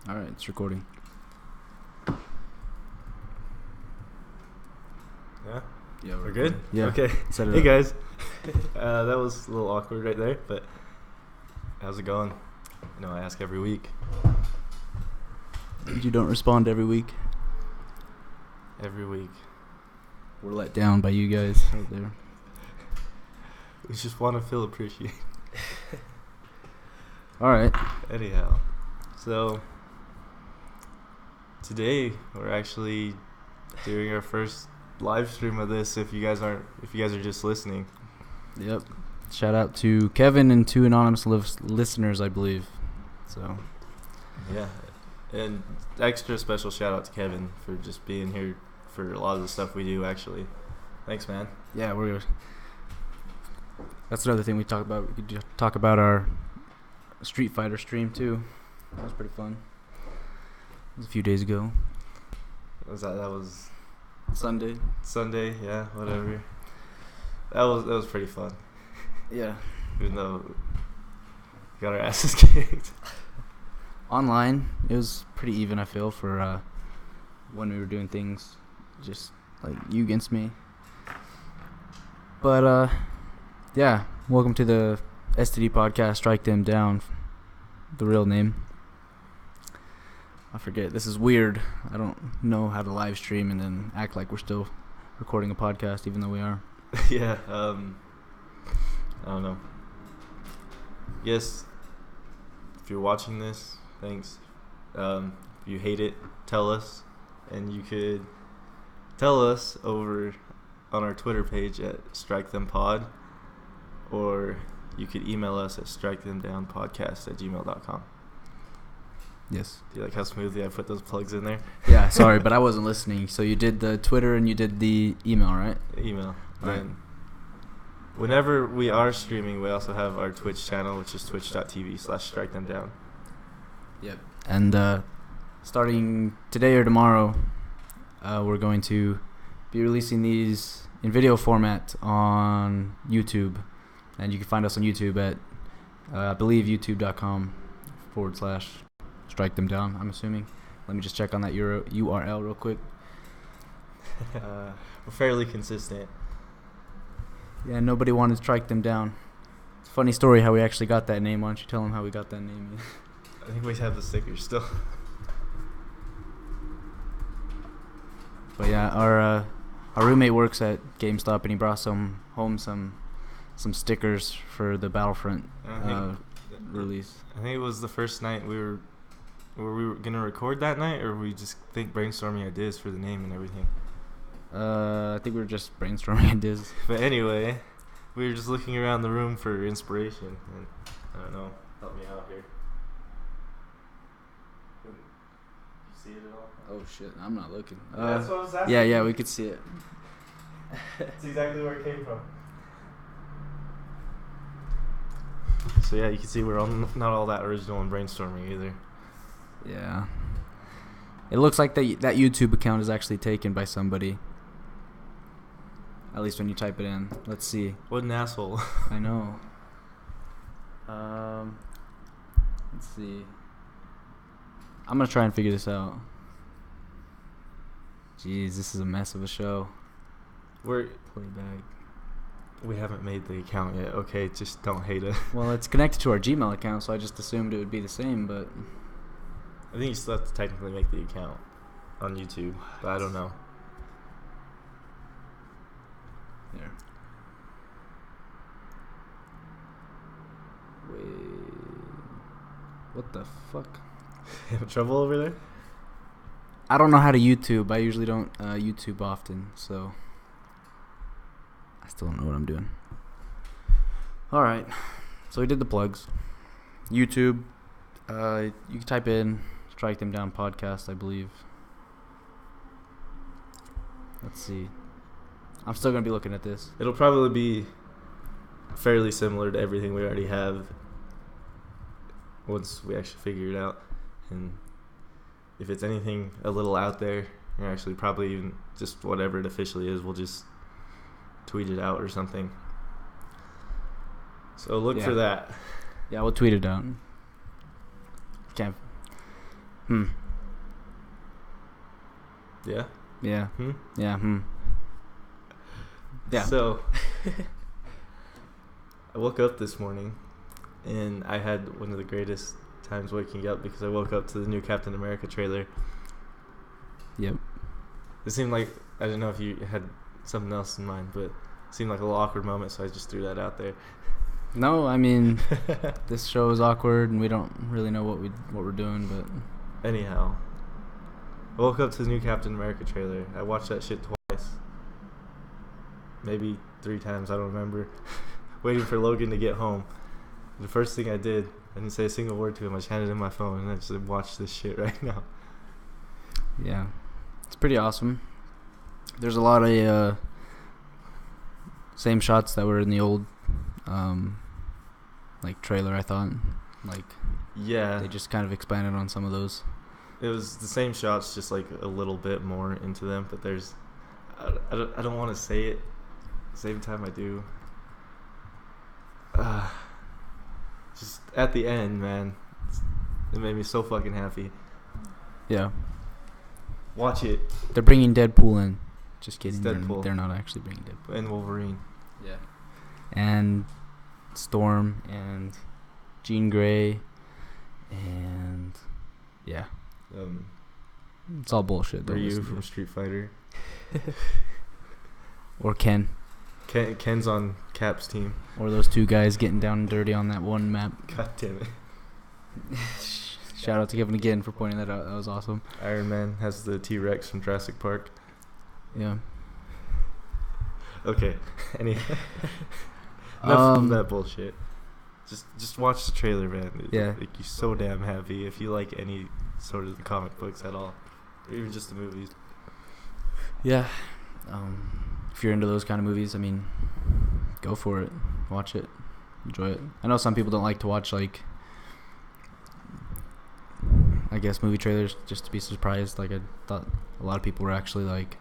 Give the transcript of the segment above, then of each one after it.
All right, it's recording. Yeah? Yeah, We're good? Yeah. Okay. Set it Hey up. guys. That was a little awkward right there, but how's it going? You know, I ask every week. You don't respond every week. Every week. We're let down by you guys out there. We just want to feel appreciated. All right. Anyhow, so today we're actually doing our first live stream of this. If you guys are just listening. Yep. Shout out to Kevin and two anonymous listeners, I believe. So. Yeah, and extra special shout out to Kevin for just being here for a lot of the stuff we do. Actually, thanks, man. Yeah, that's another thing we talk about. We could talk about our Street Fighter stream too. That was pretty fun. It was a few days ago. That was Sunday. Sunday, yeah, whatever. That was pretty fun. Yeah. Even though we got our asses kicked. Online, it was pretty even, I feel, for when we were doing things just like you against me. But yeah, welcome to the STD podcast, Strike Them Down, the real name. I forget, this is weird. I don't know how to live stream and then act like we're still recording a podcast even though we are. Yeah, I don't know. Yes, if you're watching this, thanks. If you hate it, tell us. And you could tell us over on our Twitter page at Strike Them Pod, or you could email us at strikethemdownpodcast@gmail.com. Yes. Do you like how smoothly I put those plugs in there? Yeah, sorry, but I wasn't listening. So you did the Twitter and you did the email, right? Email. Right. And whenever we are streaming, we also have our Twitch channel, which is twitch.tv/strikethemdown. Yep. And starting today or tomorrow, we're going to be releasing these in video format on YouTube. And you can find us on YouTube at, I believe, youtube.com/strike them down, I'm assuming. Let me just check on that URL real quick. We're fairly consistent. Yeah, nobody wanted to strike them down. It's a funny story how we actually got that name. Why don't you tell them how we got that name? I think we have the stickers still. But yeah, our roommate works at GameStop and he brought some stickers for the Battlefront release. I think it was the first night were we gonna record that night, or were we just brainstorming ideas for the name and everything? I think we were just brainstorming ideas. But anyway, we were just looking around the room for inspiration, and I don't know, help me out here. You see it at all? Oh shit, I'm not looking. That's what I was asking. Yeah, we could see it. That's exactly where it came from. So yeah, you can see we're not all that original in brainstorming either. Yeah. It looks like that YouTube account is actually taken by somebody. At least when you type it in. Let's see. What an asshole. I know. Let's see. I'm gonna try and figure this out. Jeez, this is a mess of a show. We haven't made the account yet. Okay, just don't hate it. Well, it's connected to our Gmail account, so I just assumed it would be the same, but I think you still have to technically make the account on YouTube, but I don't know. there. Wait. What the fuck? You have trouble over there? I don't know how to YouTube. I usually don't YouTube often, so I still don't know what I'm doing. Alright, so we did the plugs. YouTube, you can type in Strike Them Down Podcast, I believe. Let's see. I'm still going to be looking at this. It'll probably be fairly similar to everything we already have once we actually figure it out. And if it's anything a little out there, or actually probably even just whatever it officially is, we'll just tweet it out or something. So look for that. Yeah, we'll tweet it out. Yeah. Yeah. Yeah. Yeah. So, I woke up this morning, and I had one of the greatest times waking up because I woke up to the new Captain America trailer. Yep. It seemed like, I don't know if you had something else in mind, but it seemed like a little awkward moment, so I just threw that out there. No, I mean, this show is awkward, and we don't really know what we're doing, but Anyhow, I woke up to the new Captain America trailer. I watched that shit twice. Maybe 3 times, I don't remember. Waiting for Logan to get home. The first thing I did, I didn't say a single word to him. I just handed him my phone, and I just watched this shit right now. yeah, it's pretty awesome. There's a lot of same shots that were in the old like trailer. I thought, like, Yeah. they just kind of expanded on some of those. It was the same shots, just like a little bit more into them. But there's, I don't want to say it. At the same time, I do. Just at the end, man, it made me so fucking happy. Yeah, Watch it. they're bringing Deadpool in. Just kidding. It's Deadpool. They're not actually bringing Deadpool. And Wolverine. Yeah. And Storm and Jean Grey and yeah, it's all bullshit. Don't Ryu listen to from it. Street Fighter. Or Ken. Ken's on Cap's team. Or those 2 guys getting down and dirty on that one map. God damn it. Shout out to Kevin again for pointing that out. That was awesome. Iron Man has the T-Rex from Jurassic Park. Yeah. Okay. Enough of that bullshit. Just watch the trailer, man. Yeah. Make you so damn happy if you like any sort of the comic books at all, or even just the movies. Yeah. If you're into those kind of movies, I mean, go for it. Watch it. Enjoy it. I know some people don't like to watch, like, I guess, movie trailers just to be surprised. Like, I thought a lot of people were actually like,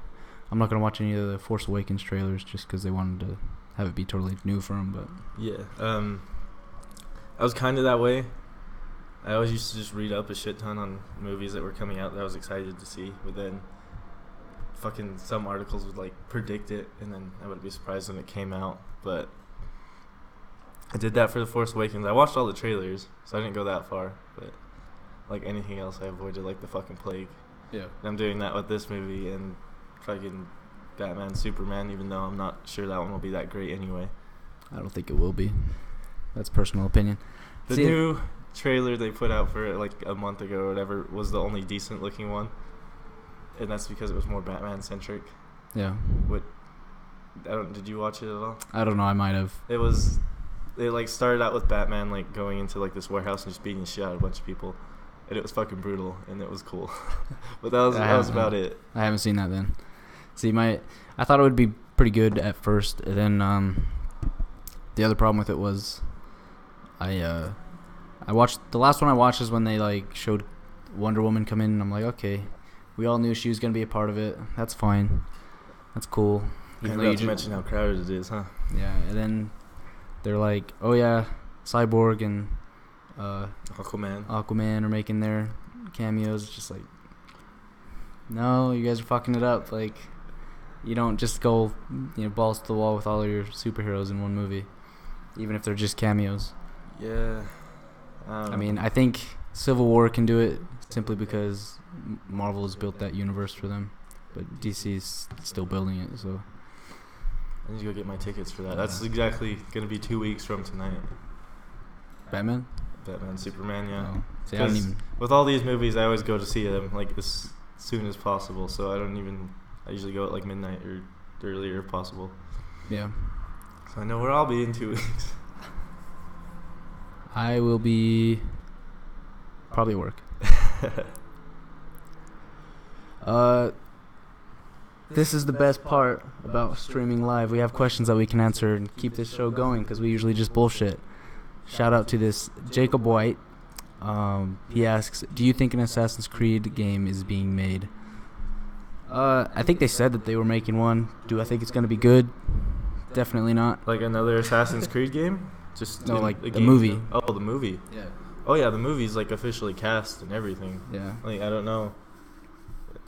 I'm not going to watch any of the Force Awakens trailers just because they wanted to have it be totally new for them. But Yeah. I was kind of that way. I always used to just read up a shit ton on movies that were coming out that I was excited to see, but then fucking some articles would like predict it, and then I would be surprised when it came out. But I did that for The Force Awakens. I watched all the trailers, so I didn't go that far, but like anything else, I avoided like the fucking plague. yeah. And I'm doing that with this movie and fucking Batman, Superman, even though I'm not sure that one will be that great anyway. I don't think it will be. That's personal opinion. The See, new trailer they put out for it like a month ago or whatever was the only decent looking one, and that's because it was more Batman centric. Yeah. Did you watch it at all? I don't know. I might have. They like started out with Batman like going into like this warehouse and just beating the shit out of a bunch of people, and it was fucking brutal and it was cool. But that was about it. I haven't seen that then. See, I thought it would be pretty good at first, and then the other problem with it was I watched the last one I watched is when they like showed Wonder Woman come in, and I'm like, okay, we all knew she was gonna be a part of it. That's fine. That's cool. You forgot to mention how crowded it is, huh? Yeah, and then they're like, oh yeah, Cyborg and Aquaman are making their cameos. It's just like, no, you guys are fucking it up. Like, you don't just go, balls to the wall with all of your superheroes in one movie, even if they're just cameos. Yeah. I mean, I think Civil War can do it simply because Marvel has built that universe for them, but DC's still building it. So I need to go get my tickets for that. That's exactly gonna be 2 weeks from tonight. Batman, Superman, yeah. Oh. See, I don't even. With all these movies, I always go to see them like as soon as possible. So I usually go at like midnight or earlier if possible. Yeah. So I know where I'll be in 2 weeks. I will be probably work. This is the best part about streaming live. We have questions that we can answer and keep this show going because we usually just bullshit. Shout out to this Jacob White. He asks, do you think an Assassin's Creed game is being made? I think they said that they were making one. Do I think it's going to be good? Definitely not. Like another Assassin's Creed game? Just No, like a the game? movie. Oh, the movie. Yeah. Oh yeah, the movie's like officially cast and everything. Yeah. Like I don't know.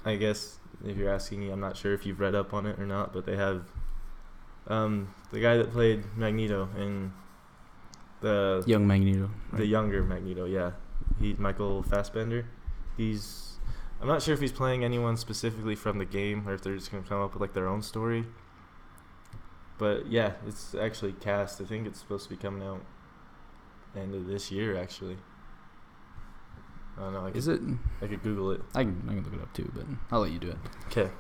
I guess if you're asking me, I'm not sure if you've read up on it or not, but they have the guy that played Magneto in the Young Magneto. Right? the younger Magneto. Yeah, Michael Fassbender. I'm not sure if he's playing anyone specifically from the game or if they're just gonna come up with like their own story. But yeah, it's actually cast. I think it's supposed to be coming out end of this year, actually. I don't know. Is it? I could Google it. I can look it up too, but I'll let you do it. Okay.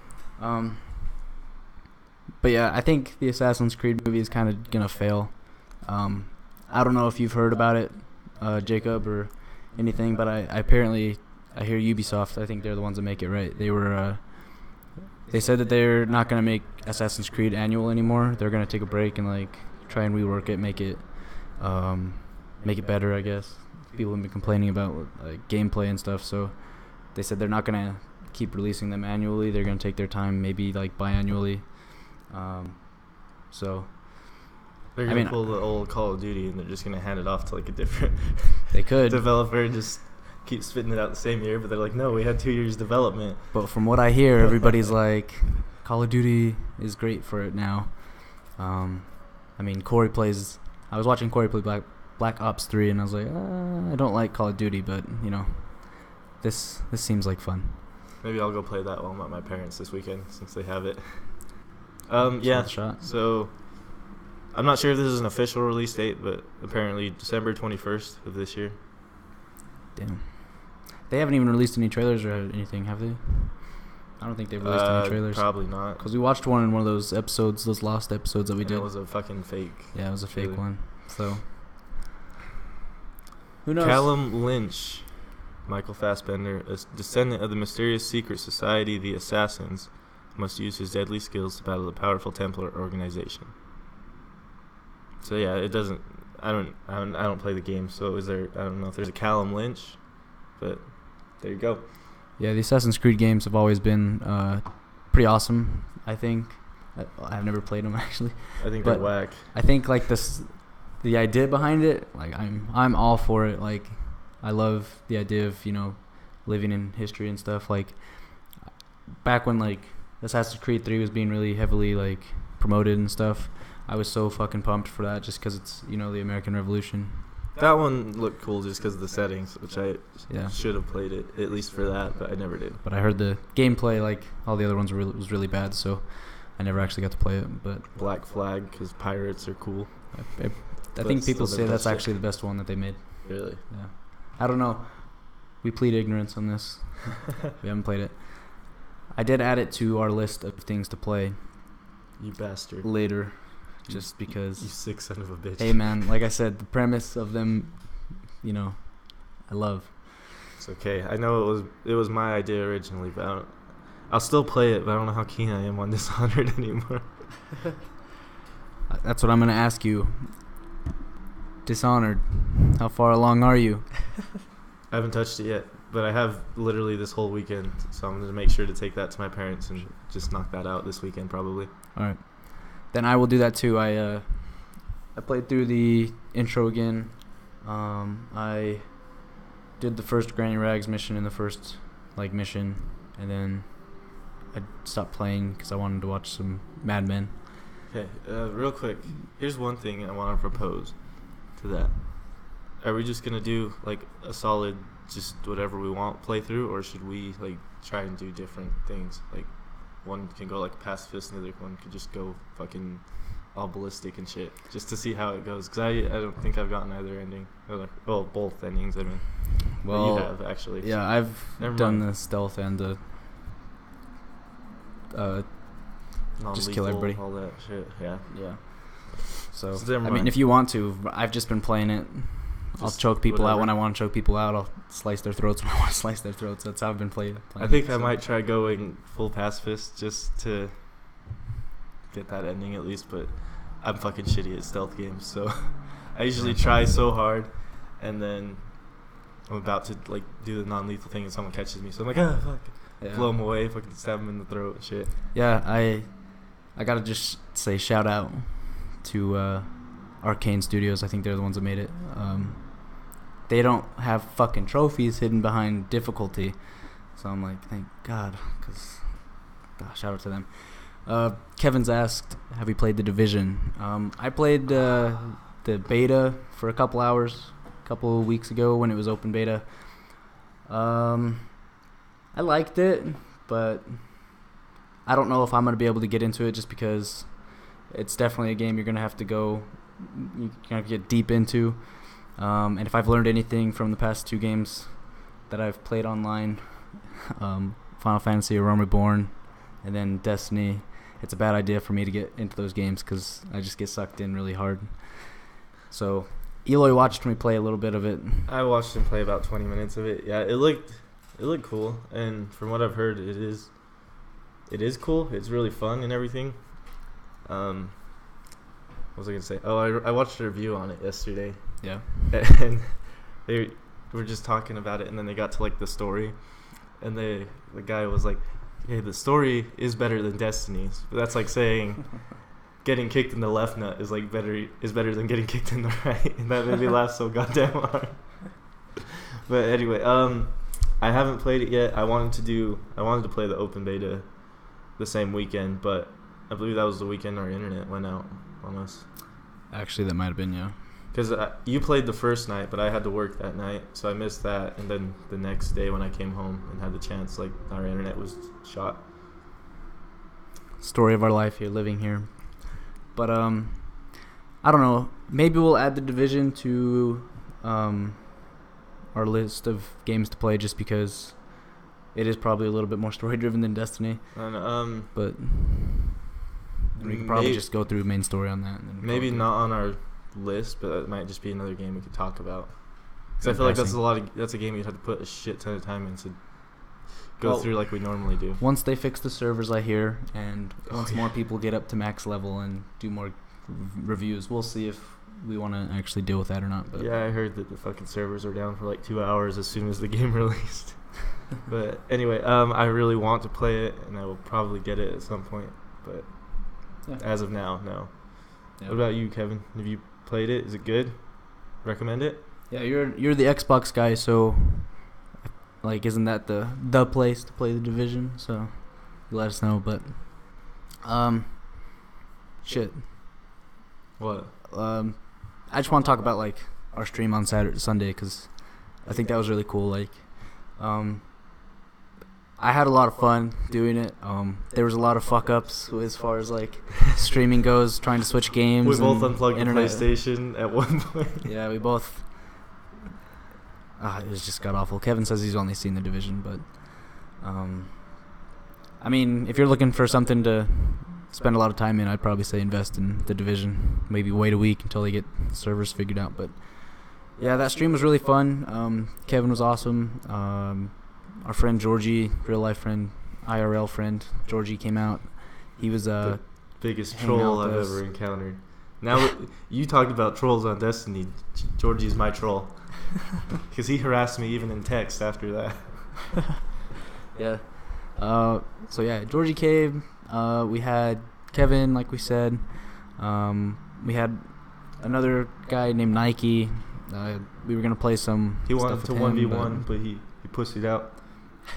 But yeah, I think the Assassin's Creed movie is kind of gonna fail. I don't know if you've heard about it, Jacob, or anything, but I apparently hear Ubisoft. I think they're the ones that make it, right? They said that they're not gonna make Assassin's Creed annual anymore. They're gonna take a break and like try and rework it, make it better, I guess. People have been complaining about like gameplay and stuff, so they said they're not gonna keep releasing them annually. They're gonna take their time, maybe like biannually. So they're gonna pull the old Call of Duty and they're just gonna hand it off to like a different they could developer and just keep spitting it out the same year. But they're like, no, we had 2 years development. But from what I hear, everybody's like, Call of Duty is great for it now. I mean, I was watching Corey play Black Ops 3, and I was like, I don't like Call of Duty, but you know, this seems like fun. Maybe I'll go play that while I'm at my parents this weekend since they have it. Shot. So I'm not sure if this is an official release date, but apparently December 21st of this year. Damn. They haven't even released any trailers or anything, have they? I don't think they've released any trailers. Probably not. Because we watched one in one of those episodes, those lost episodes that we did. It was a fucking fake. Yeah, it was a fake one. So, who knows? Callum Lynch, Michael Fassbender, a descendant of the mysterious secret society, the Assassins, must use his deadly skills to battle the powerful Templar organization. So yeah, it doesn't. I don't play the game, so I don't know if there's a Callum Lynch, but there you go. Yeah, the Assassin's Creed games have always been pretty awesome, I think. I've never played them actually. I think they're whack. I think like the idea behind it, like I'm all for it. Like I love the idea of, you know, living in history and stuff. Like back when like Assassin's Creed 3 was being really heavily like promoted and stuff, I was so fucking pumped for that just because it's, you know, the American Revolution. That one looked cool just because of the settings, which I Yeah. should have played it at least for that, but I never did. But I heard the gameplay, like all the other ones, was really bad, so I never actually got to play it. But Black Flag, because pirates are cool. I think people say that's actually the best one that they made. Really? Yeah. I don't know. We plead ignorance on this. We haven't played it. I did add it to our list of things to play You bastard. later, just because. You sick son of a bitch. Hey man, like I said, the premise of them, you know, I love. It's okay. I know it was my idea originally, but I'll still play it, but I don't know how keen I am on Dishonored anymore. That's what I'm gonna ask you. Dishonored, how far along are you? I haven't touched it yet, but I have literally this whole weekend, so I'm going to make sure to take that to my parents and just knock that out this weekend probably. All right. Then I will do that too. I played through the intro again. I did the first Granny Rags mission in the first mission, and then I stopped playing because I wanted to watch some Mad Men. Okay, real quick, here's one thing I want to propose to that. Are we just gonna do like a solid, just whatever we want playthrough, or should we like try and do different things? Like one can go like pacifist, and the other one could just go fucking all ballistic and shit, just to see how it goes. Cause I don't think I've gotten either ending. Well, both endings. I mean, well, you have actually. Yeah, I've done the stealth and the just kill everybody. All that shit. Yeah. Yeah. So I mean, if you want to, I've just been playing it. I'll choke people out when I want to choke people out. I'll slice their throats when I want to slice their throats. That's how I've been playing. I think I might try going full pacifist just to get that ending at least, but I'm fucking shitty at stealth games, so I usually try so hard, and then I'm about to like do the non-lethal thing and someone catches me, so I'm like, fuck. Yeah. Blow them away, fucking stab them in the throat and shit. Yeah, I gotta just say shout out to Arcane Studios. I think they're the ones that made it. they don't have fucking trophies hidden behind difficulty. So I'm like, thank God, because shout out to them. Kevin's asked, have you played The Division? I played the beta for a couple hours, a couple of weeks ago when it was open beta. I liked it, but I don't know if I'm going to be able to get into it just because it's definitely a game you're going to have to get deep into. And if I've learned anything from the past 2 games that I've played online, Final Fantasy or Realm Reborn, and then Destiny, it's a bad idea for me to get into those games because I just get sucked in really hard. So Eloy watched me play a little bit of it. I watched him play about 20 minutes of it. Yeah, it looked cool, and from what I've heard, it is cool. It's really fun and everything. What was I gonna say? Oh, I watched a review on it yesterday. Yeah. And they were just talking about it, and then they got to like the story, and the guy was like, "Hey, the story is better than Destiny's." But that's like saying getting kicked in the left nut is better than getting kicked in the right, and that made me laugh so goddamn hard. But anyway, I haven't played it yet. I wanted to play the open beta the same weekend, but I believe that was the weekend our internet went out on us. Actually, that might have been, yeah. Because you played the first night, but I had to work that night, so I missed that. And then the next day when I came home and had the chance, like, our internet was shot. Story of our life here, living here. But, I don't know. Maybe we'll add The Division to our list of games to play just because it is probably a little bit more story-driven than Destiny. And, but we could probably just go through main story on that. And maybe not on our list, but it might just be another game we could talk about. Because I feel like that's a game you'd have to put a shit ton of time into. Go through like we normally do. Once they fix the servers, I hear, and once more people get up to max level and do more reviews, we'll see if we want to actually deal with that or not. But yeah, I heard that the fucking servers are down for like 2 hours as soon as the game released. But anyway, I really want to play it, and I will probably get it at some point. But as of now, no. Yeah. What about you, Kevin? Have you played it? Is it good? Recommend it? Yeah, you're the Xbox guy, so like, isn't that the place to play The Division? So you let us know. But shit. What? I just want to talk about like our stream on Sunday because I think that was really cool. Like, I had a lot of fun doing it. There was a lot of fuck ups as far as like streaming goes, trying to switch games. We both unplugged the PlayStation at one point. Yeah, we both. It was just god awful. Kevin says he's only seen The Division, but I mean, if you're looking for something to spend a lot of time in, I'd probably say invest in The Division. Maybe wait a week until they get servers figured out. But yeah, that stream was really fun. Kevin was awesome. Our friend Georgie, real life friend, IRL friend, Georgie came out. He was the biggest troll I've ever encountered. Now, you talked about trolls on Destiny. Georgie's my troll. Because he harassed me even in text after that. Yeah. So yeah, Georgie came. We had Kevin, like we said. We had another guy named Nike. We were gonna play some. He wanted to 1v1, but he pussied out.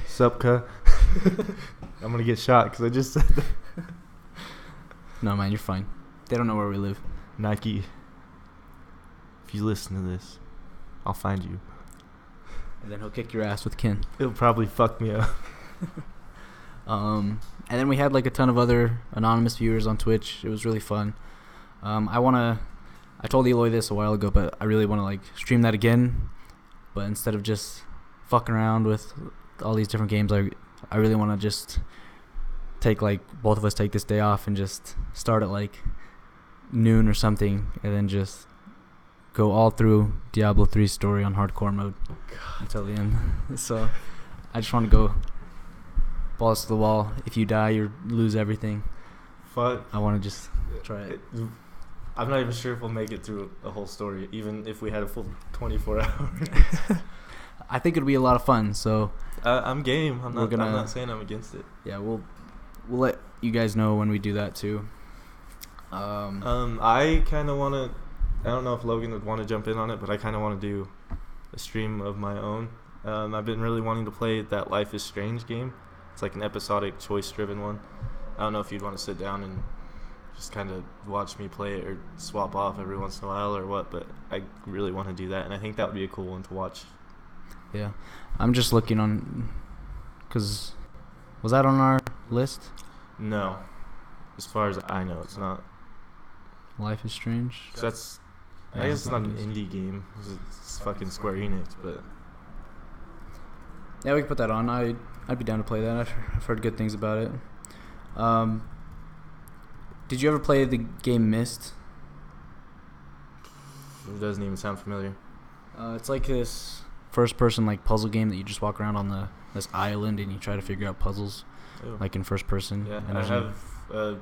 Supka. I'm gonna get shot because I just said that. No, man, you're fine. They don't know where we live. Nike, if you listen to this, I'll find you. And then he'll kick your ass with Ken. It'll probably fuck me up. And then we had like a ton of other anonymous viewers on Twitch. It was really fun. I told Eloy this a while ago, but I really want to like stream that again. But instead of just fucking around with all these different games, I really want to just take like both of us take this day off and just start at like noon or something, and then just go all through Diablo 3 story on hardcore mode until the end. So I just want to go balls to the wall. If you die, you lose everything. Fuck. I want to just try it. I'm not even sure if we'll make it through a whole story, even if we had a full 24 hours. I think it'd be a lot of fun. So I'm game. I'm not saying I'm against it. Yeah, we'll let you guys know when we do that too. I kind of want to. I don't know if Logan would want to jump in on it, but I kind of want to do a stream of my own. I've been really wanting to play that Life is Strange game. It's like an episodic, choice-driven one. I don't know if you'd want to sit down and just kind of watch me play it or swap off every once in a while or what, but I really want to do that, and I think that would be a cool one to watch. Yeah. I'm just looking on, because was that on our list? No. As far as I know, it's not. Life is Strange? 'Cause that's, I guess it's not an indie game. It's fucking Square Enix, but... Yeah, we can put that on. I'd be down to play that. I've heard good things about it. Did you ever play the game Myst? It doesn't even sound familiar. It's like this first-person like puzzle game that you just walk around on this island and you try to figure out puzzles, Ooh. like in first person. Yeah, and I have a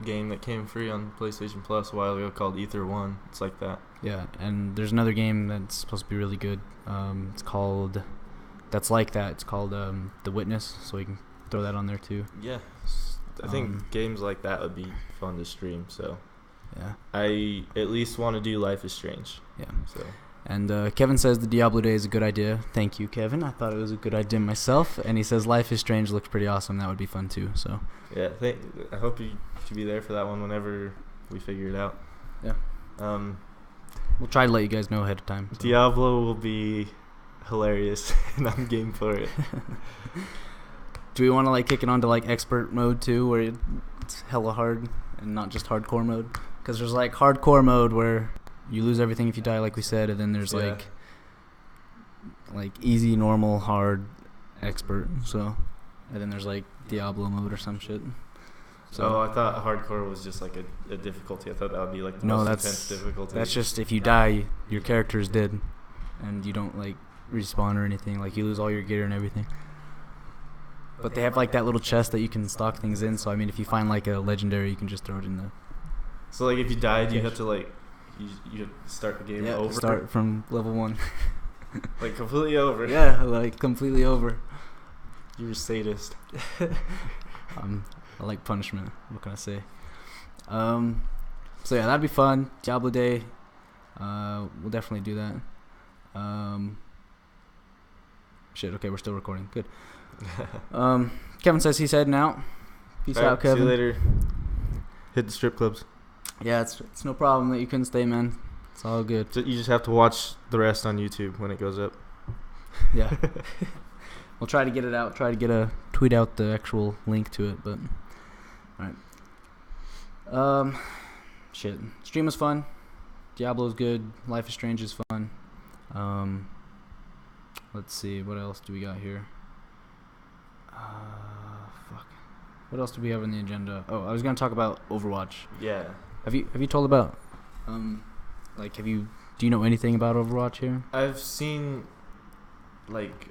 game that came free on PlayStation Plus a while ago called Ether 1. It's like that. Yeah, and there's another game that's supposed to be really good. It's called... That's like that. It's called The Witness, so we can throw that on there too. Yeah. I think games like that would be fun to stream, so... Yeah. I at least want to do Life is Strange. Yeah. So... And Kevin says the Diablo Day is a good idea. Thank you, Kevin. I thought it was a good idea myself. And he says Life is Strange looks pretty awesome. That would be fun too. So yeah, I hope you should be there for that one whenever we figure it out. Yeah. We'll try to let you guys know ahead of time. So. Diablo will be hilarious, and I'm game for it. Do we want to like kick it on to like expert mode too, where it's hella hard and not just hardcore mode? Because there's like hardcore mode where you lose everything if you die, like we said, and then there's like easy, normal, hard, expert. So, and then there's like Diablo mode or some shit. So I thought hardcore was just like a difficulty. I thought that would be like the most intense difficulty. That's just if you die, your character is dead, and you don't like respawn or anything. Like you lose all your gear and everything. But they have like that little chest that you can stock things in. So I mean, if you find like a legendary, you can just throw it in the. So like if you died, you have to like. You start the game over? Start from level 1. Like completely over? Yeah, like completely over. You're a sadist. I like punishment. What can I say? So yeah, that'd be fun. Diablo Day. We'll definitely do that. Shit, okay, we're still recording. Good. Kevin says he's heading out. Peace out, Kevin. See you later. Hit the strip clubs. Yeah, it's no problem that you couldn't stay, man. It's all good. So you just have to watch the rest on YouTube when it goes up. Yeah. We'll try to get it out. Try to tweet out the actual link to it. But all right. Shit. Stream was fun. Diablo's good. Life is Strange is fun. Let's see. What else do we got here? Fuck. What else do we have on the agenda? Oh, I was gonna talk about Overwatch. Yeah. Have you told about do you know anything about Overwatch here? I've seen like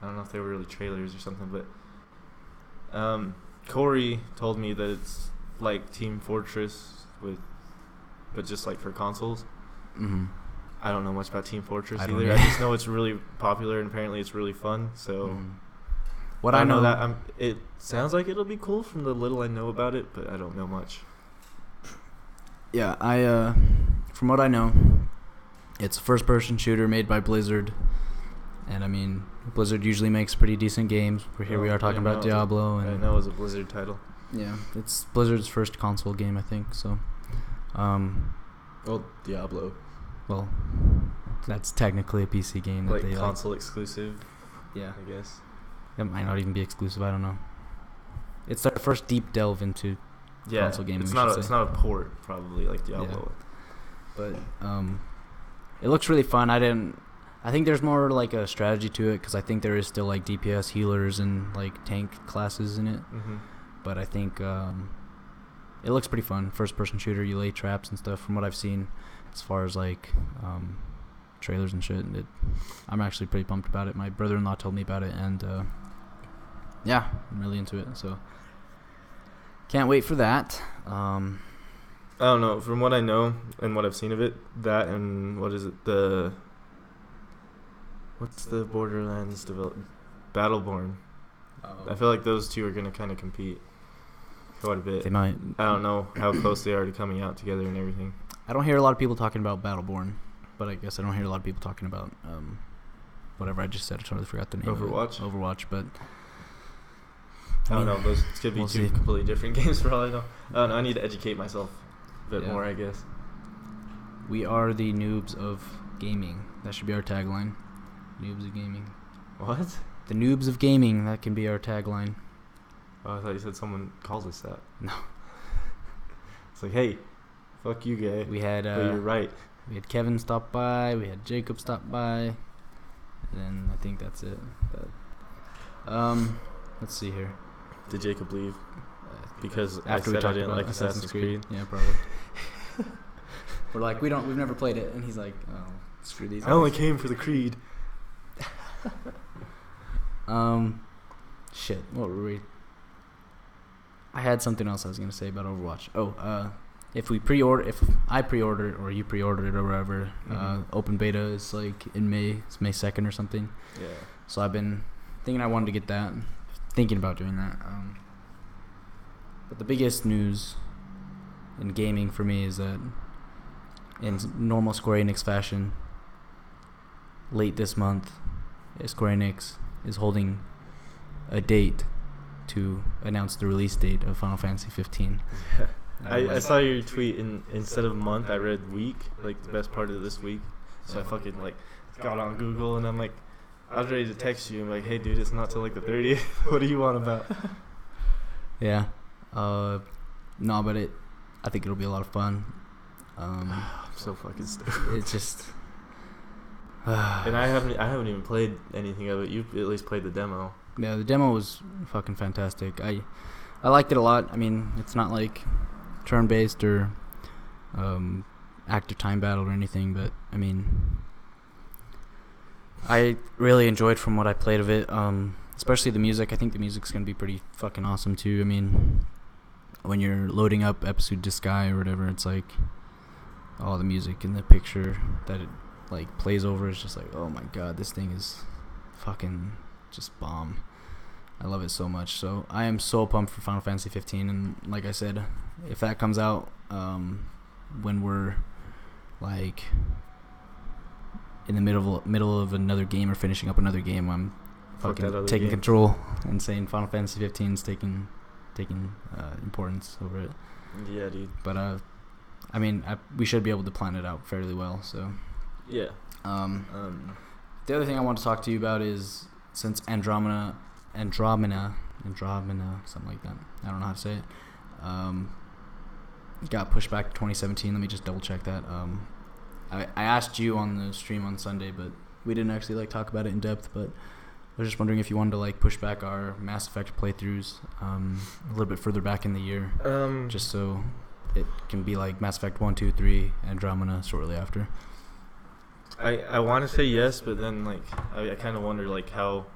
I don't know if they were really trailers or something, but Corey told me that it's like Team Fortress but just like for consoles. Mm-hmm. I don't know much about Team Fortress either. I just know it's really popular and apparently it's really fun. So what I know that it sounds like it'll be cool from the little I know about it, but I don't know much. Yeah, from what I know, it's a first-person shooter made by Blizzard, and I mean, Blizzard usually makes pretty decent games. Here we are talking about Diablo, and I know it's a Blizzard title. Yeah, it's Blizzard's first console game, I think. So, well, Diablo. Well, that's technically a PC game. Like console exclusive. Yeah, I guess. It might not even be exclusive. I don't know. It's their first deep delve into console game. It's not a port probably like Diablo. Yeah. But it looks really fun. I think there's more like a strategy to it because I think there is still like DPS healers and like tank classes in it. Mm-hmm. But I think it looks pretty fun. First person shooter, you lay traps and stuff. From what I've seen, as far as like trailers and shit, I'm actually pretty pumped about it. My brother-in-law told me about it, and yeah, I'm really into it. So can't wait for that. I don't know. From what I know and what I've seen of it, that and what is it? What's the Borderlands Battleborn. Oh. I feel like those two are going to kind of compete quite a bit. They might. I don't know how close they are to coming out together and everything. I don't hear a lot of people talking about Battleborn, but I guess I don't hear a lot of people talking about whatever I just said. I totally forgot the name. Overwatch? Overwatch, but I don't know. Those could be we'll two see. completely different games for all I know. I don't know. I need to educate myself a bit Yeah. more, I guess. We are the noobs of gaming. That should be our tagline. Noobs of gaming. What? The noobs of gaming. That can be our tagline. Oh, I thought you said someone called us that. No. It's like, hey, fuck you, guy. We had But you're right. we had Kevin stop by. We had Jacob stop by. And then I think that's it. But, let's see here. Did Jacob leave? Because I After we said I talked didn't about like Assassin's Creed. Yeah, probably. We're like, we've never played it, and he's like, oh, screw these. I only came for the Creed. Shit. What were we? I had something else I was gonna say about Overwatch. If I pre-order it or you pre-order it or whatever, open beta is like in May. It's May 2nd or something. Yeah. So I've been thinking I wanted to get that. Thinking about doing that. But the biggest news in gaming for me is that in normal Square Enix fashion, late this month, Square Enix is holding a date to announce the release date of Final Fantasy 15. I saw your tweet, and instead of month, I read week, like the best part of this week. So I fucking like got on Google, and I'm like, I was ready to text you. I'm like, hey, dude, it's not till like the 30th. What do you want about? Yeah. No, but I think it'll be a lot of fun. I'm so fucking stupid. It's just. And I haven't even played anything of it. You at least played the demo. Yeah, the demo was fucking fantastic. I liked it a lot. I mean, it's not like turn-based or active time battle or anything, but I mean, I really enjoyed from what I played of it. Especially the music. I think the music's gonna be pretty fucking awesome too. I mean, when you're loading up episode Disguise or whatever, it's like all the music and the picture that it like plays over is just like, oh my god, this thing is fucking just bomb. I love it so much. So I am so pumped for Final Fantasy 15, and like I said, if that comes out when we're like in the middle of another game or finishing up another game, I'm fucking taking control and saying Final Fantasy 15 is taking importance over it. Yeah, dude. But I mean, we should be able to plan it out fairly well. So yeah. The other thing I want to talk to you about is, since Andromeda, something like that. I don't know how to say it. Got pushed back to 2017. Let me just double check that. I asked you on the stream on Sunday, but we didn't actually like talk about it in depth. But I was just wondering if you wanted to like push back our Mass Effect playthroughs a little bit further back in the year, just so it can be like Mass Effect 1, 2, 3, Andromeda shortly after. I want to say yes, but then like I kind of wonder like how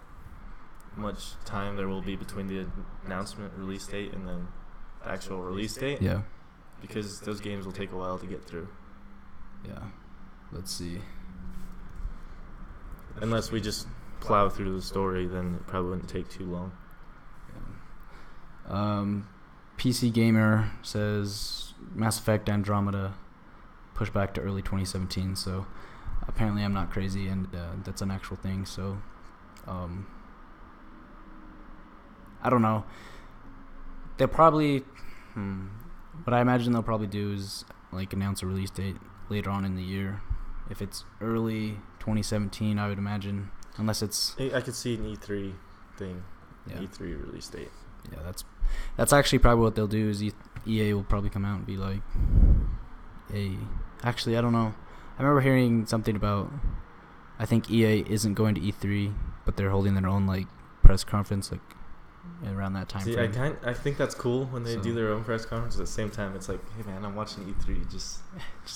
much time there will be between the announcement release date and then the actual release date. Yeah. Because those games will take a while to get through. Yeah. Let's see. Unless we just plow through the story, then it probably wouldn't take too long. Yeah. PC Gamer says Mass Effect Andromeda pushed back to early 2017. So apparently I'm not crazy, and that's an actual thing. So I don't know. They'll probably what I imagine they'll probably do is like announce a release date later on in the year. If it's early 2017, I would imagine, unless it's I could see an E3 thing. Yeah. E3 release date. Yeah, that's actually probably what they'll do. Is EA will probably come out and be like, "Hey, actually, I don't know." I remember hearing something about, I think EA isn't going to E3, but they're holding their own like press conference like around that time frame. I think that's cool when they do their own press conference. At the same time, it's like, hey man, I'm watching E3. Just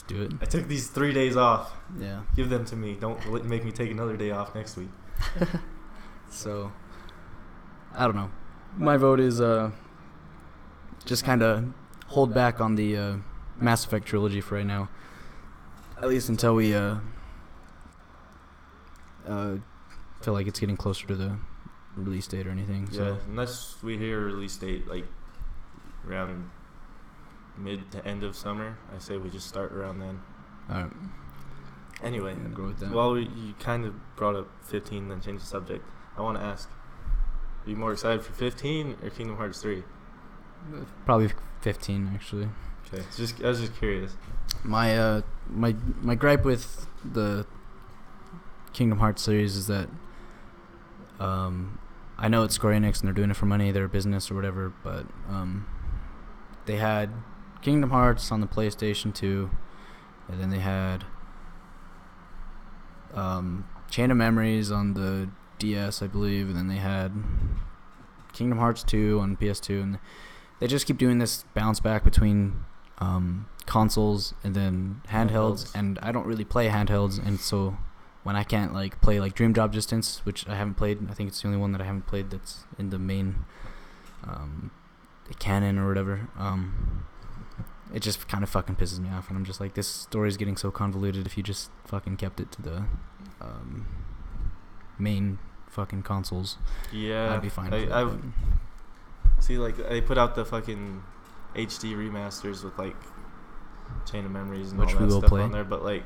do it. I took these 3 days off. Yeah. Give them to me. Don't make me take another day off next week. So, I don't know. My vote is just kind of hold back on the Mass Effect trilogy for right now. At least until we feel like it's getting closer to the release date or anything. Yeah, So unless we hear a release date like around mid to end of summer, I say we just start around then. Anyway, and grow with that. well, you kind of brought up 15, then changed the subject. I want to ask, are you more excited for 15 or Kingdom Hearts 3? Probably 15 actually. Okay, I was just curious. My gripe with the Kingdom Hearts series is that I know it's Square Enix and they're doing it for money, they're a business or whatever, but they had Kingdom Hearts on the PlayStation 2, and then they had Chain of Memories on the DS, I believe, and then they had Kingdom Hearts 2 on PS2, and they just keep doing this bounce back between consoles and then handhelds, and I don't really play handhelds, and so when I can't like play like Dream Drop Distance, which I haven't played, I think it's the only one that I haven't played that's in the main the canon or whatever, it just kind of fucking pisses me off, and I'm just like, this story is getting so convoluted. If you just fucking kept it to the main fucking consoles, Yeah, I'd be fine. See, like, they put out the fucking HD remasters with like Chain of Memories and Which all we that will stuff play. on there, but like,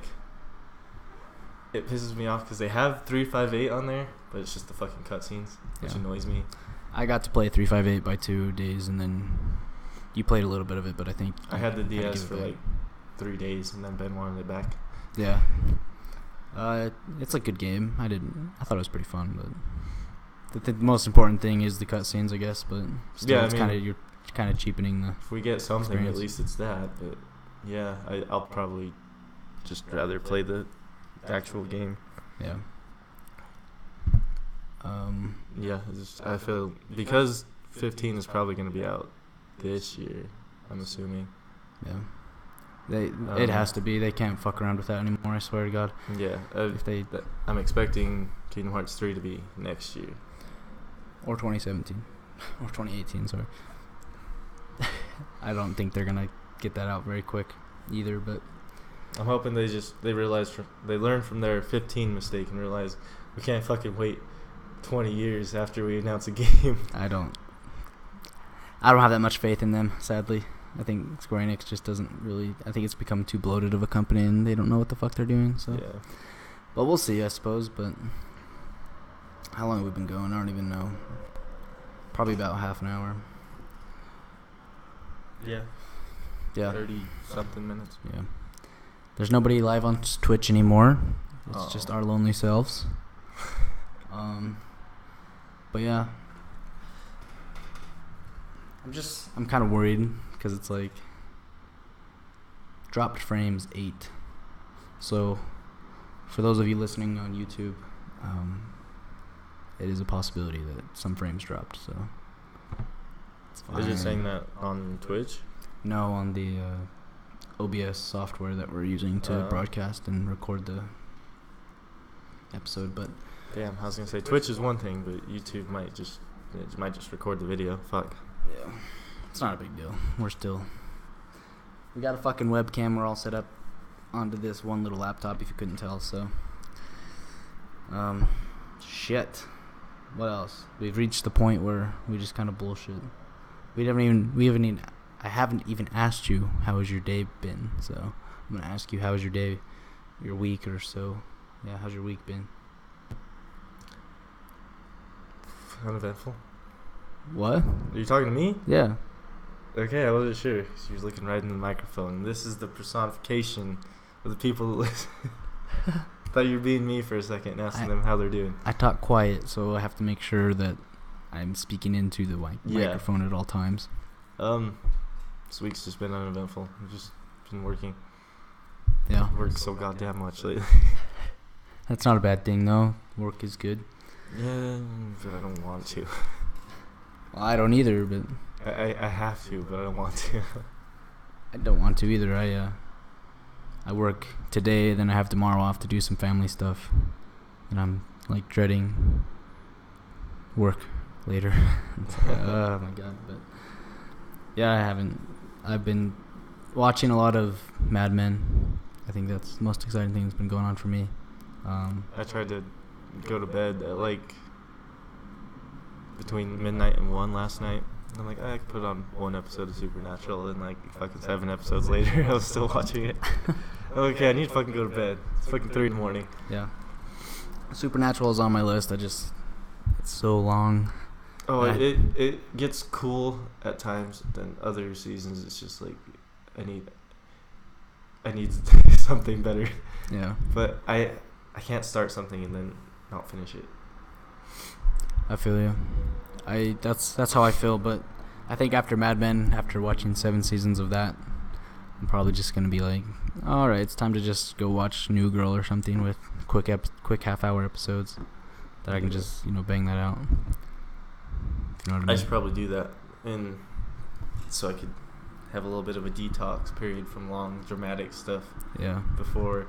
it pisses me off because they have 358 on there, but it's just the fucking cutscenes, which Yeah. annoys me. I got to play 358 by 2 days, and then you played a little bit of it, but I think I had the to DS give it for back. like 3 days, and then Ben wanted it back. Yeah. It's a good game. I thought it was pretty fun, but the most important thing is the cutscenes, I guess. But still, Yeah, I it's mean, you're kind of cheapening the. If we get something, experience. at least it's that. But yeah, I'll probably just rather play the actual game. Yeah. Yeah, I feel because 15 is probably going to be out this year, I'm assuming. Yeah. It has to be. They can't fuck around with that anymore. I swear to God. Yeah, If they I'm expecting Kingdom Hearts 3 to be next year. or 2017 or 2018. Sorry. I don't think they're gonna get that out very quick either. But I'm hoping they learn from their 15 mistake and realize we can't fucking wait 20 years after we announce a game. I don't have that much faith in them, sadly. I think Square Enix just doesn't really. I think it's become too bloated of a company, and they don't know what the fuck they're doing. So, Yeah. but we'll see, I suppose. But how long have we been going? I don't even know. Probably about half an hour. Yeah. Yeah. 30 something minutes. Yeah. There's nobody live on Twitch anymore. It's Aw. just our lonely selves. But yeah. I'm kind of worried because it's like dropped frames 8. So for those of you listening on YouTube, it is a possibility that some frames dropped. So it's fine. They're just saying that on Twitch? No, on the OBS software that we're using to broadcast and record the episode. But Damn, I was gonna say Twitch is one thing, but YouTube might just record the video. Fuck. yeah, it's not a big deal. We got a fucking webcam. We're all set up onto this one little laptop, if you couldn't tell. So, shit. What else? We've reached the point where we just kind of bullshit. I haven't even asked you how has your day been. So I'm gonna ask you how was your day, your week or so. Yeah, how's your week been? Uneventful. What? Are you talking to me? Yeah. Okay, I wasn't sure. She was looking right in the microphone. This is the personification of the people that listen. Thought you were being me for a second and asking them how they're doing. I talk quiet, so I have to make sure that I'm speaking into the microphone at all times. This week's just been uneventful. I've just been working. Yeah. Worked so goddamn much lately. That's not a bad thing, though. Work is good. Yeah, but I don't want to. Well, I don't either, but I have to, but I don't want to. I don't want to either. I work today, then I have tomorrow off to do some family stuff, and I'm like dreading work later. It's like, oh my god! But yeah, I've been watching a lot of Mad Men. I think that's the most exciting thing that's been going on for me. I tried to go to bed at like between midnight and 1 last night. And I'm like, I could put on one episode of Supernatural, and like fucking 7 episodes later, I was still watching it. Okay, I need to fucking go to bed. It's fucking 3 in the morning. Yeah. Supernatural is on my list. It's so long. Oh, it gets cool at times. Then other seasons, it's just like I need something better. Yeah. But I can't start something and then not finish it. I feel you. That's how I feel. But I think after Mad Men, after watching 7 seasons of that, I'm probably just gonna be like, all right, it's time to just go watch New Girl or something with quick half-hour episodes that I can just bang that out. If you know what I mean? I should probably do that, and so I could have a little bit of a detox period from long dramatic stuff. Yeah. Before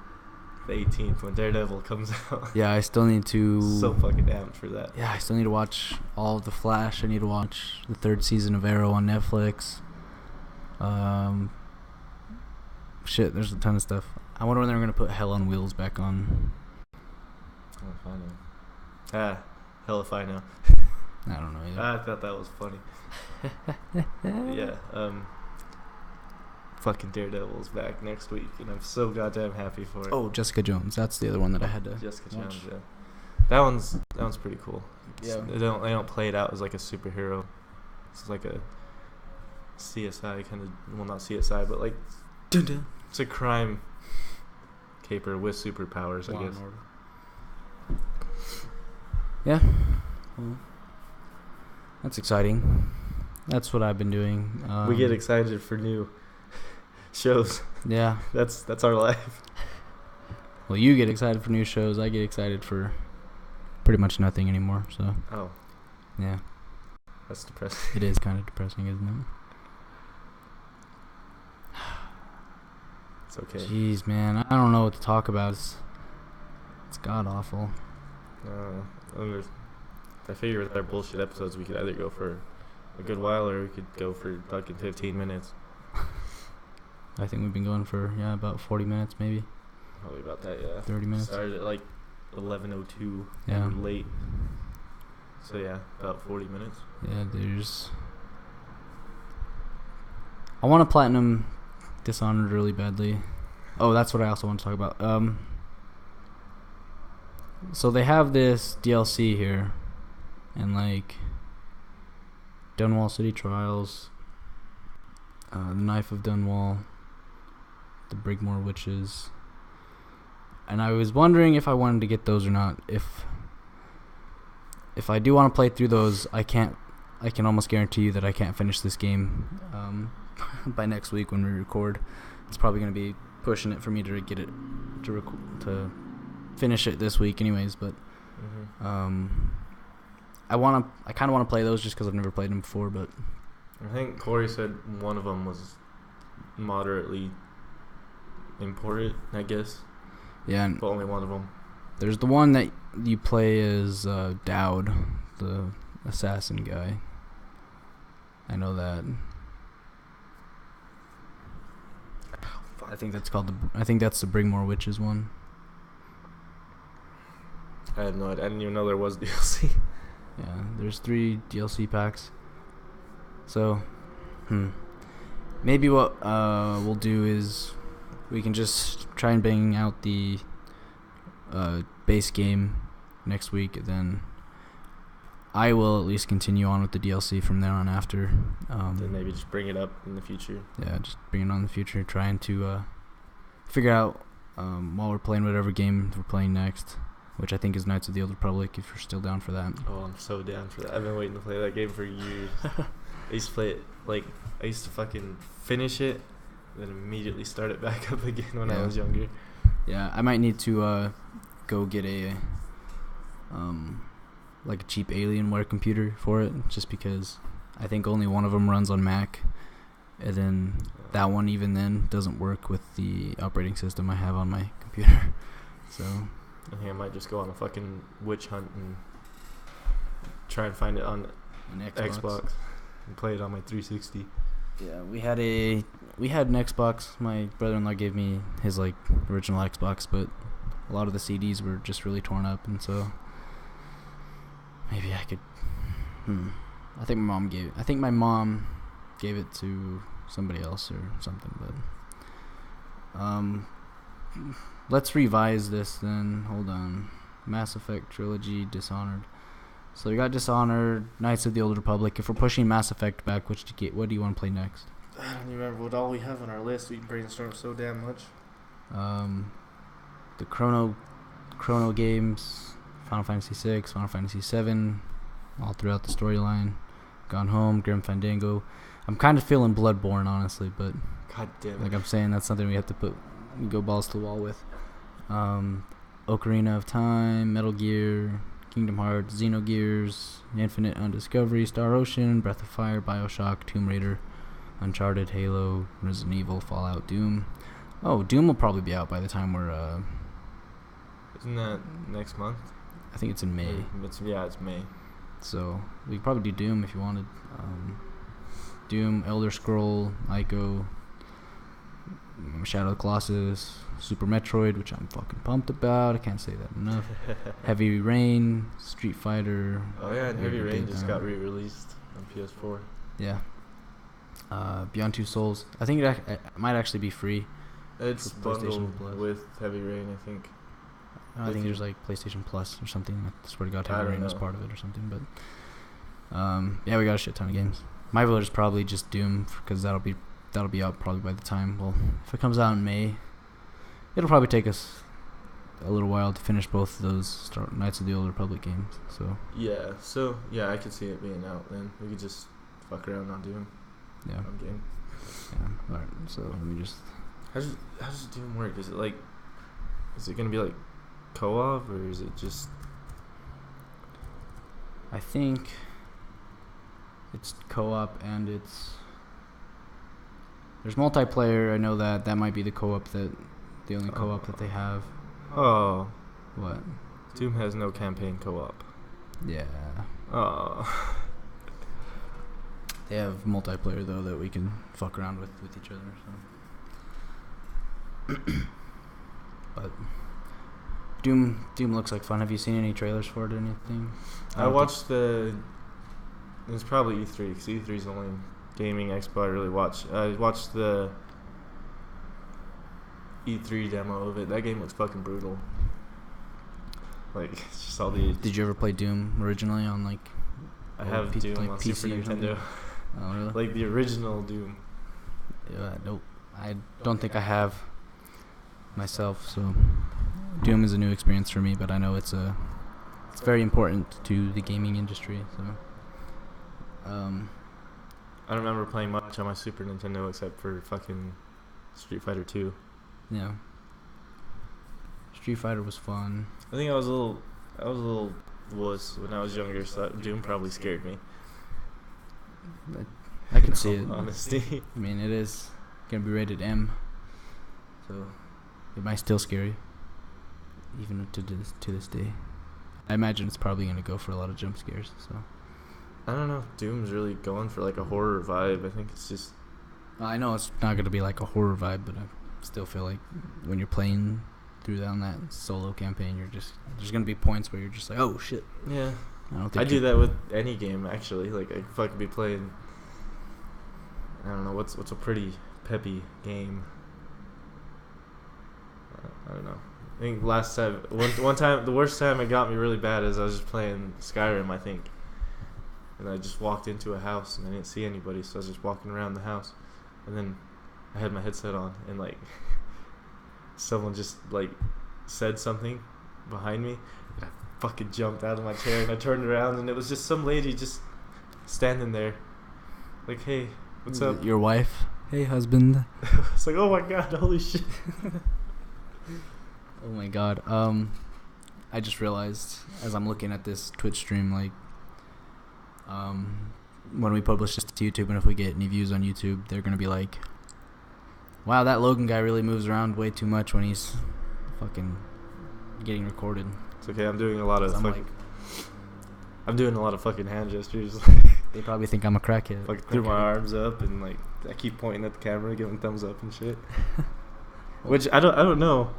the 18th when Daredevil comes out. Yeah, I still need to. So fucking amped for that. Yeah, I still need to watch all of The Flash. I need to watch the 3rd season of Arrow on Netflix. Shit, there's a ton of stuff. I wonder when they're gonna put Hell on Wheels back on. Oh, if I know. Hell if I know. I don't know either. I thought that was funny. Yeah. Fucking Daredevil's back next week, and I'm so goddamn happy for it. Oh, Jessica Jones. That's the other one that I had to. Jessica watch. Jones. Yeah. That one's pretty cool. Yeah. They don't play it out as like a superhero. It's like a CSI kind of. Well, not CSI, but like. Dun-dun. It's a crime caper with superpowers, I guess. Yeah. Well, that's exciting. That's what I've been doing. We get excited for new shows. Yeah. That's our life. Well, you get excited for new shows. I get excited for pretty much nothing anymore. So. Oh. Yeah. That's depressing. It is kind of depressing, isn't it? It's okay. Jeez, man, I don't know what to talk about. It's god awful. I figure with our bullshit episodes, we could either go for a good while or we could go for fucking 15 minutes. I think we've been going for about 40 minutes, maybe. Probably about that, yeah. 30 minutes. Started at like 11:02. Yeah. And late. So yeah, about 40 minutes. Yeah, I want to platinum Dishonored really badly. Oh, that's what I also want to talk about. So they have this DLC here, and like Dunwall City Trials, The Knife of Dunwall, the Brigmore Witches, and I was wondering if I wanted to get those or not. If I do want to play through those, I can almost guarantee you that I can't finish this game by next week when we record. It's probably going to be pushing it for me to get it to finish it this week anyways, but I kind of want to play those just because I've never played them before. But I think Corey said one of them was moderately important, I guess. Yeah, and but only one of them. There's the one that you play as Dowd, the assassin guy. I know that. I think that's the Brigmore Witches one. I had no idea. I didn't even know there was DLC. Yeah, there's 3 DLC packs. So, maybe what we'll do is we can just try and bang out the base game next week, and then I will at least continue on with the DLC from there on after. Then maybe just bring it up in the future. Yeah, just bring it on in the future, trying to figure out while we're playing whatever game we're playing next, which I think is Knights of the Old Republic, if you're still down for that. Oh, I'm so down for that. I've been waiting to play that game for years. I used to play it, I used to fucking finish it, then immediately start it back up again when I was younger. Yeah, I might need to go get a cheap Alienware computer for it, just because I think only one of them runs on Mac, and then that one even then doesn't work with the operating system I have on my computer. So I think I might just go on a fucking witch hunt and try and find it on an Xbox and play it on my 360. Yeah, we had an Xbox. My brother-in-law gave me his original Xbox, but a lot of the CDs were just really torn up, and so maybe I could. I think my mom gave it to somebody else or something, but let's revise this then. Hold on. Mass Effect Trilogy, Dishonored. So you got Dishonored, Knights of the Old Republic. If we're pushing Mass Effect back, what do you want to play next? I don't even remember what all we have on our list. We brainstormed so damn much. The Chrono games, Final Fantasy 6, Final Fantasy 7, all throughout the storyline. Gone Home, Grim Fandango. I'm kind of feeling Bloodborne, honestly, but God damn it. like I'm saying, that's something we have to go balls to the wall with. Ocarina of Time, Metal Gear, Kingdom Hearts, Xenogears, Infinite Undiscovery, Star Ocean, Breath of Fire, Bioshock, Tomb Raider, Uncharted, Halo, Resident Evil, Fallout, Doom. Oh, Doom will probably be out by the time we're Isn't that next month? I think it's in May. It's May. So we could probably do Doom if you wanted. Doom, Elder Scroll, Ico, Shadow of the Colossus, Super Metroid, which I'm fucking pumped about. I can't say that enough. Heavy Rain, Street Fighter. Oh yeah, and Heavy Rain just got re-released on PS4. Yeah. Beyond Two Souls. I think it might actually be free. It's bundled with Heavy Rain, I think. I think there's like PlayStation Plus or something. I swear to God, Heavy Rain was part of it or something. But yeah, we got a shit ton of games. My vote is probably just Doom because that'll be out probably by the time. Well, if it comes out in May, it'll probably take us a little while to finish both of those Knights of the Old Republic games. So yeah, I could see it being out. Then we could just fuck around on Doom. Yeah. On game. Yeah. All right. So let me just. How does Doom work? Is it gonna be like co-op or is it just? I think it's co-op and there's multiplayer. I know that might be the co-op the only co-op that they have. Oh. What? Doom has no campaign co-op. Yeah. Oh. They have multiplayer though that we can fuck around with each other. So. But Doom looks like fun. Have you seen any trailers for it or anything? I watched it's probably E3 because E3 is the only gaming expo I really watch. I watched the E3 demo of it. That game looks fucking brutal. Like it's just all the. Did you ever play Doom originally on like? I have Doom like on PC Super Nintendo. Oh really? Like the original Doom. Yeah, nope. I don't think I have myself. So Doom is a new experience for me, but I know it's very important to the gaming industry. So. I don't remember playing much on my Super Nintendo except for fucking Street Fighter 2. Yeah. Street Fighter was fun. I think I was a little wuss when I was younger, so Doom probably scared me. I can see it. Honesty. I mean, it is gonna be rated M, so it might still scare you, even to this day. I imagine it's probably gonna go for a lot of jump scares. So. I don't know. Doom's really going for like a horror vibe. I think it's just. I know it's not going to be like a horror vibe, but I still feel like when you're playing through on that solo campaign, there's going to be points where you're just like, oh shit. Yeah. I do that with any game actually. Like I fucking be playing. I don't know what's a pretty peppy game. I don't know. I think last time, one time, the worst time it got me really bad is I was just playing Skyrim, I think. And I just walked into a house and I didn't see anybody, so I was just walking around the house. And then I had my headset on and like someone just like said something behind me. And I fucking jumped out of my chair and I turned around and it was just some lady just standing there. Like, hey, what's up? Your wife? Hey, husband. It's like, oh my god, holy shit. Oh my god. I just realized as I'm looking at this Twitch stream, like, when we publish this to YouTube and if we get any views on YouTube, they're gonna be like, wow, that Logan guy really moves around way too much when he's fucking getting recorded. It's okay, I'm doing a lot of fucking hand gestures. They probably think I'm a crackhead. Like threw my arms up and like I keep pointing at the camera, giving thumbs up and shit. Which I don't know.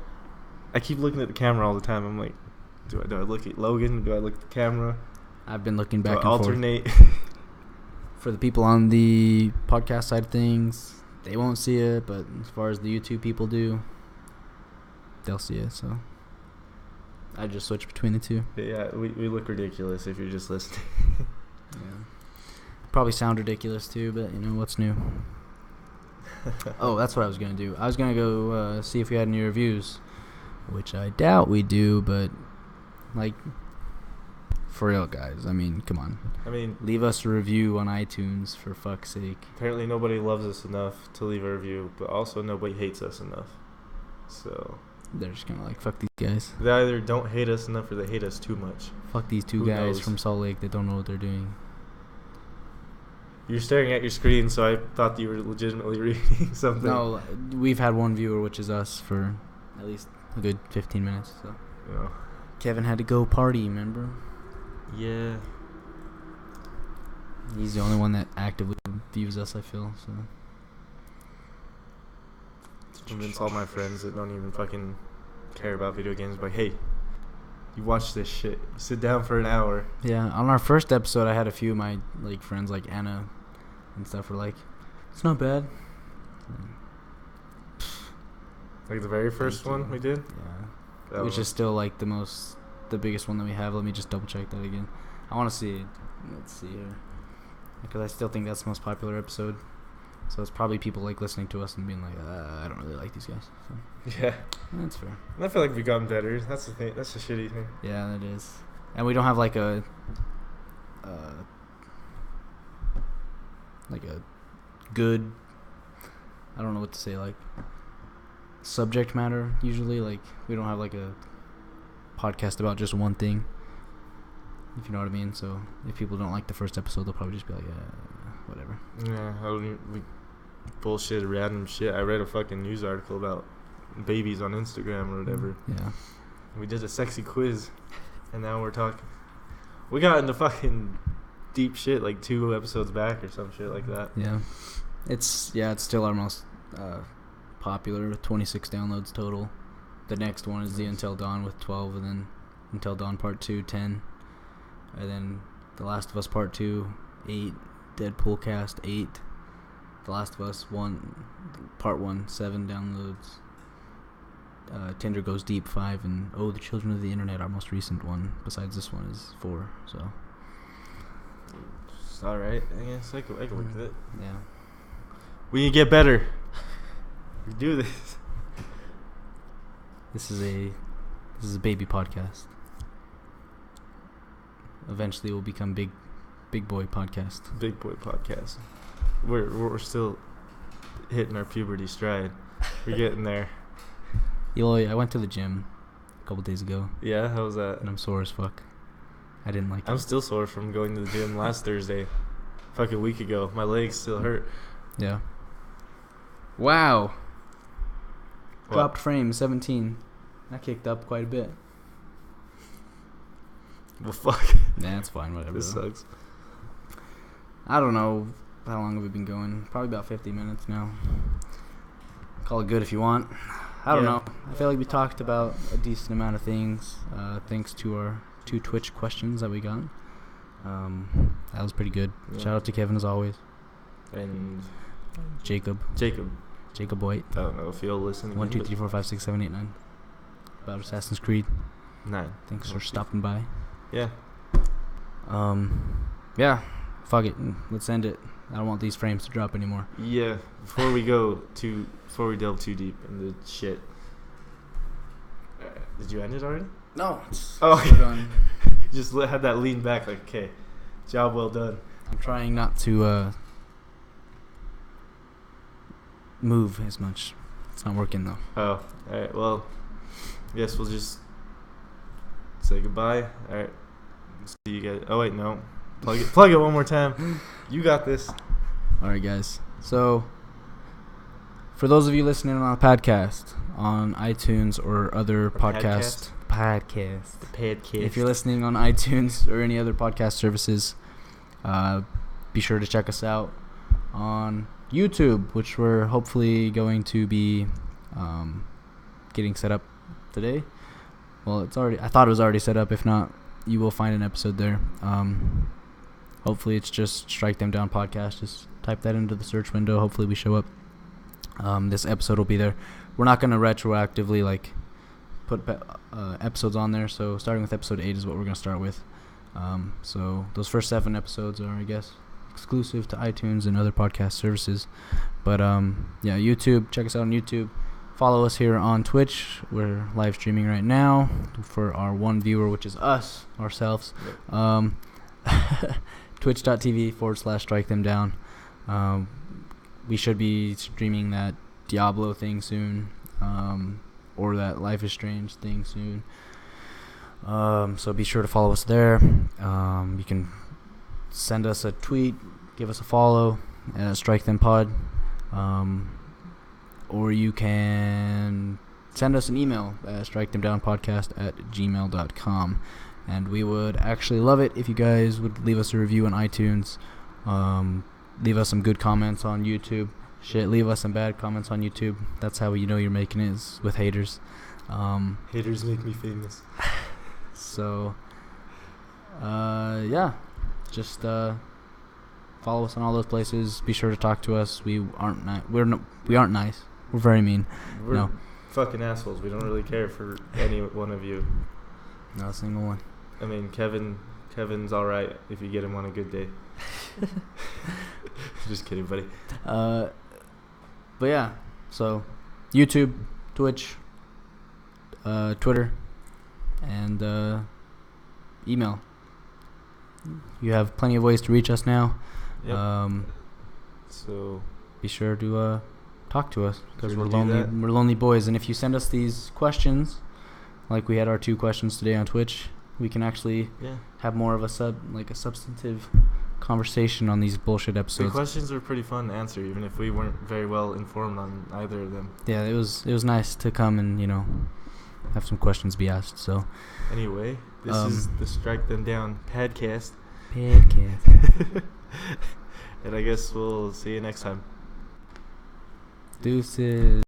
I keep looking at the camera all the time. I'm like, do I look at Logan? Do I look at the camera? I've been looking back and alternate forth. For the people on the podcast side of things, they won't see it, but as far as the YouTube people do, they'll see it. So I just switch between the two. Yeah, we look ridiculous if you're just listening. Yeah. Probably sound ridiculous too, but you know what's new. Oh, that's what I was gonna do. I was gonna go see if we had any reviews, which I doubt we do, but like, for real, guys. I mean, come on. I mean, Leave us a review on iTunes, for fuck's sake. apparently nobody loves us enough to leave a review, but also nobody hates us enough. So They're just gonna like, fuck these guys. they either don't hate us enough or they hate us too much. Fuck these two Who guys knows? from Salt Lake that don't know what they're doing. You're staring at your screen, so I thought you were legitimately reading something. No, we've had one viewer, which is us, for at least a good 15 minutes. So No. Kevin had to go party, remember? Yeah. He's the only one that actively views us, I feel. So Convince all my friends that don't even fucking care about video games, like, hey, you watch this shit. You sit down for an hour. yeah, on our first episode, I had a few of my like friends, like Anna and stuff, were like, "It's not bad." Like the very first Thank you. one we did. Yeah, That which was- is still like the biggest one that we have. Let me just double check that again. I want to see. Let's see here, because I still think that's the most popular episode. So it's probably people like listening to us and being like, I don't really like these guys. So Yeah. that's fair. And I feel like we've gotten better. That's the thing. That's the shitty thing. Yeah, that is. And we don't have like a good, I don't know what to say, like subject matter usually. Like we don't have like a podcast about just one thing, if you know what I mean. So if people don't like the first episode, they'll probably just be like, whatever. Yeah. We bullshit random shit. I read a fucking news article about babies on Instagram or whatever. Yeah. We did a sexy quiz, and now we're talking. We got into fucking deep shit like 2 episodes back or some shit like that. Yeah. It's still our most popular with 26 downloads total. The next one is the Until Dawn with 12, and then Until Dawn Part 2, 10. And then The Last of Us Part 2, 8. Deadpool Cast, 8. The Last of Us Part 1, 7 downloads. Tinder Goes Deep, 5. And The Children of the Internet, our most recent one, besides this one, is 4. So, It's alright. I guess I can work with it. yeah. We can get better. We do this. This is a baby podcast. Eventually, we'll become big boy podcast. Big boy podcast. We're still hitting our puberty stride. We're getting there. I went to the gym a couple days ago, Yeah, how was that? and I'm sore as fuck. I didn't like I'm it. still sore from going to the gym last Thursday. Fucking week ago. My legs still hurt. Yeah. Wow. What? Dropped frame 17. That kicked up quite a bit. Well, fuck. Nah, that's fine. Whatever. This though. sucks. I don't know how long have we been going. Probably about 50 minutes now. Call it good if you want. I don't Yeah. know. I feel like we talked about a decent amount of things, thanks to our 2 Twitch questions that we got. That was pretty good. Yeah. Shout out to Kevin as always. And Jacob White. I don't know if you'll listen. 1, 2, 3, 4, 5, 6, 7, 8, 9. About Assassin's Creed. 9. Thanks for stopping by. Yeah. Yeah. Fuck it. Let's end it. I don't want these frames to drop anymore. Yeah. Before we delve too deep into shit. Did you end it already? No. Oh, We're done. Just had that lean back, like, okay, job well done. I'm trying not to move as much. It's not working though. Oh, all right. Well, guess we'll just say goodbye. All right. See you guys. Oh wait, no. Plug it one more time. You got this. All right, guys. So, for those of you listening on the podcast, on iTunes or other podcast, The podcast. if you're listening on iTunes or any other podcast services, be sure to check us out on YouTube, which we're hopefully going to be getting set up today. Well, I thought it was already set up. If not, you will find an episode there. Hopefully it's just Strike Them Down Podcast. Just type that into the search window. Hopefully we show up. This episode will be there. We're not going to retroactively put episodes on there. So starting with episode 8 is what we're gonna start with. So those first 7 episodes are, I guess, exclusive to iTunes and other podcast services. But yeah, YouTube. Check us out on YouTube. Follow us here on Twitch. We're live streaming right now for our one viewer, which is us, ourselves. Yep. Twitch.tv/strike them down. We should be streaming that Diablo thing soon, or that Life is Strange thing soon. So be sure to follow us there. You can send us a tweet, give us a follow at Strike Them Pod. Or you can send us an email at strikethemdownpodcast@gmail.com. And we would actually love it if you guys would leave us a review on iTunes. Leave us some good comments on YouTube. Leave us some bad comments on YouTube. That's how you know you're making it, is with haters. Haters make me famous. So, yeah. Just follow us on all those places. Be sure to talk to us. We aren't we aren't nice. We're very mean. We're fucking assholes. We don't really care for any one of you. Not a single one. I mean, Kevin's all right if you get him on a good day. Just kidding, buddy. But yeah, so YouTube, Twitch, Twitter, and email. You have plenty of ways to reach us now. Yep. So be sure to talk to us, because Should we're we do lonely. that? We're lonely boys, and if you send us these questions, like we had our 2 questions today on Twitch, we can actually have more of a substantive conversation on these bullshit the episodes. questions were pretty fun to answer, even if we weren't very well informed on either of them. Yeah, it was nice to come and have some questions be asked. So Anyway, this is the Strike Them Down podcast. And I guess we'll see you next time. Deuces.